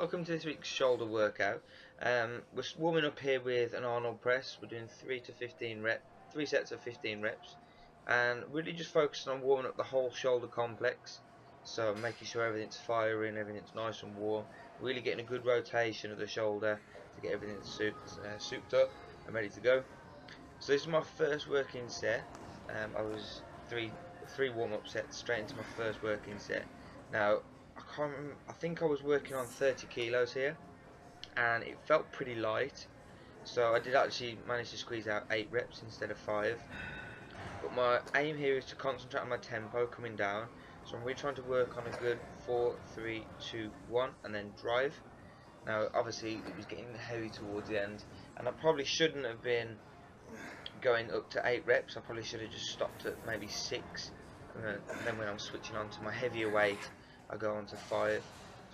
welcome to this week's shoulder workout. We're warming up here with an Arnold press. We're doing 3 sets of 15 reps, and really just focusing on warming up the whole shoulder complex. So making sure everything's firing, everything's nice and warm, really getting a good rotation of the shoulder to get everything souped up and ready to go. So this is my first working set. I was three warm-up sets straight into my first working set. Now I think I was working on 30 kilos here, and it felt pretty light. So I did actually manage to squeeze out 8 reps instead of 5. But my aim here is to concentrate on my tempo coming down. So I'm really trying to work on a good 4, 3, 2, 1, and then drive. Now obviously it was getting heavy towards the end, and I probably shouldn't have been going up to 8 reps. I probably should have just stopped at maybe 6, and then when I'm switching on to my heavier weight I go on to 5.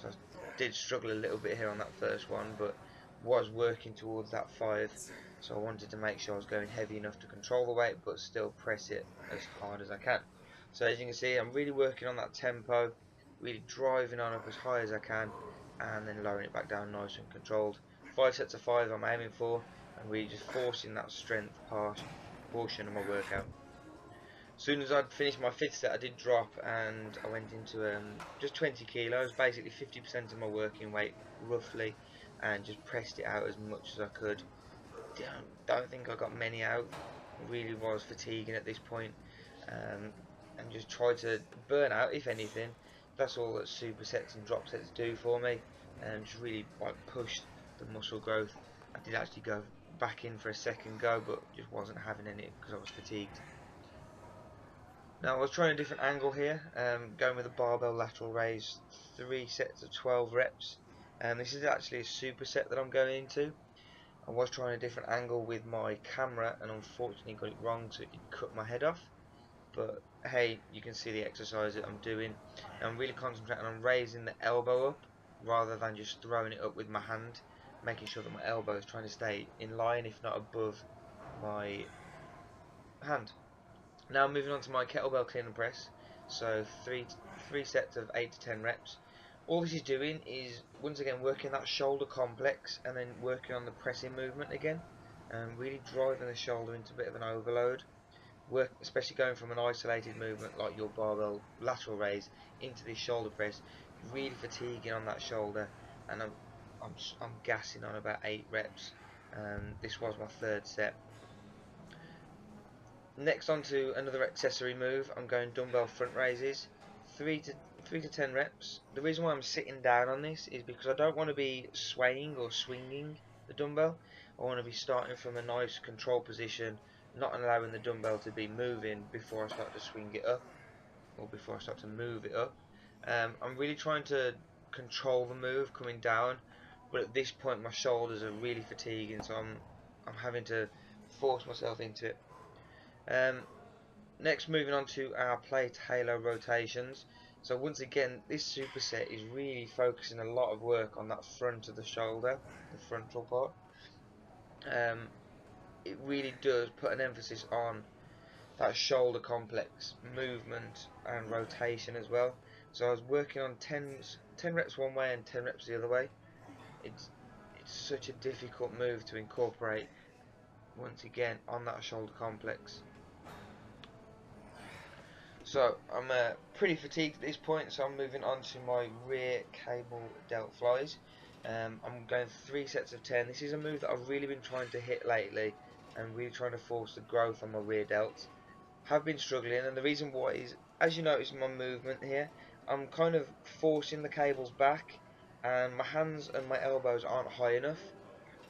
So I did struggle a little bit here on that first one, but was working towards that 5, so I wanted to make sure I was going heavy enough to control the weight but still press it as hard as I can. So as you can see, I'm really working on that tempo, really driving on up as high as I can, and then lowering it back down nice and controlled. 5 sets of 5 I'm aiming for, and really just forcing that strength portion of my workout. As soon as I'd finished my 5th set, I did drop, and I went into just 20 kilos, basically 50% of my working weight roughly, and just pressed it out as much as I could. Don't think I got many out. Really was fatiguing at this point, and just tried to burn out, if anything. That's all that supersets and drop sets do for me, and just really like pushed the muscle growth. I did actually go back in for a second go, but just wasn't having any because I was fatigued. Now I was trying a different angle here, going with a barbell lateral raise, 3 sets of 12 reps. This is actually a superset that I'm going into. I was trying a different angle with my camera, and unfortunately got it wrong, so it cut my head off. But hey, you can see the exercise that I'm doing. I'm really concentrating on raising the elbow up rather than just throwing it up with my hand, making sure that my elbow is trying to stay in line, if not above my hand. Now moving on to my kettlebell clean and press. So three sets of 8 to 10 reps. All this is doing is once again working that shoulder complex, and then working on the pressing movement again, and really driving the shoulder into a bit of an overload. Especially going from an isolated movement like your barbell lateral raise into this shoulder press, really fatiguing on that shoulder, and I'm gassing on about 8 reps. This was my 3rd set. Next, on to another accessory move. I'm going dumbbell front raises, 3 to 10 reps. The reason why I'm sitting down on this is because I don't want to be swaying or swinging the dumbbell. I want to be starting from a nice control position, not allowing the dumbbell to be moving before I start to swing it up, or before I start to move it up. I'm really trying to control the move coming down, but at this point my shoulders are really fatiguing, so I'm having to force myself into it. Next, moving on to our plate halo rotations. So once again, this superset is really focusing a lot of work on that front of the shoulder, the frontal part. It really does put an emphasis on that shoulder complex movement and rotation as well. So I was working on 10 reps one way and 10 reps the other way. It's such a difficult move to incorporate once again on that shoulder complex. So I'm pretty fatigued at this point, so I'm moving on to my rear cable delt flies. I'm going 3 sets of 10. This is a move that I've really been trying to hit lately, and really trying to force the growth on my rear delts. Have been struggling, and the reason why is, as you notice in my movement here, I'm kind of forcing the cables back, and my hands and my elbows aren't high enough.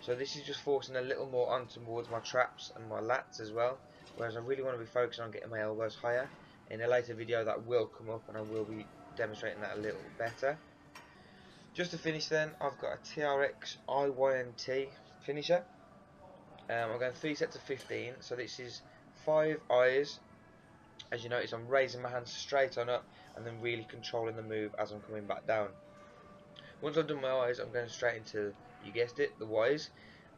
So this is just forcing a little more on towards my traps and my lats as well, whereas I really want to be focusing on getting my elbows higher. In a later video that will come up, and I will be demonstrating that a little better. Just to finish then, I've got a TRX IYNT finisher. I'm going 3 sets of 15, so this is 5 eyes. As you notice, I'm raising my hands straight on up, and then really controlling the move as I'm coming back down. Once I've done my eyes, I'm going straight into, you guessed it, the Ys.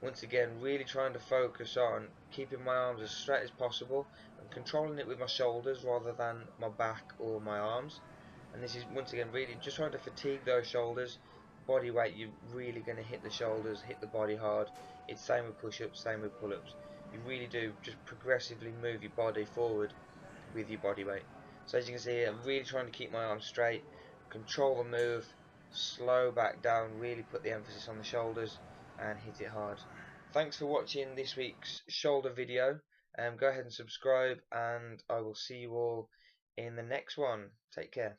Once again, really trying to focus on keeping my arms as straight as possible and controlling it with my shoulders rather than my back or my arms. And this is once again really just trying to fatigue those shoulders body weight, you're really going to hit the shoulders, hit the body hard. It's same with push-ups, same with pull-ups. You really do just progressively move your body forward with your body weight. So as you can see, I'm really trying to keep my arms straight, control the move, slow back down, really put the emphasis on the shoulders and hit it hard. Thanks for watching this week's shoulder video. Go ahead and subscribe, and I will see you all in the next one. Take care.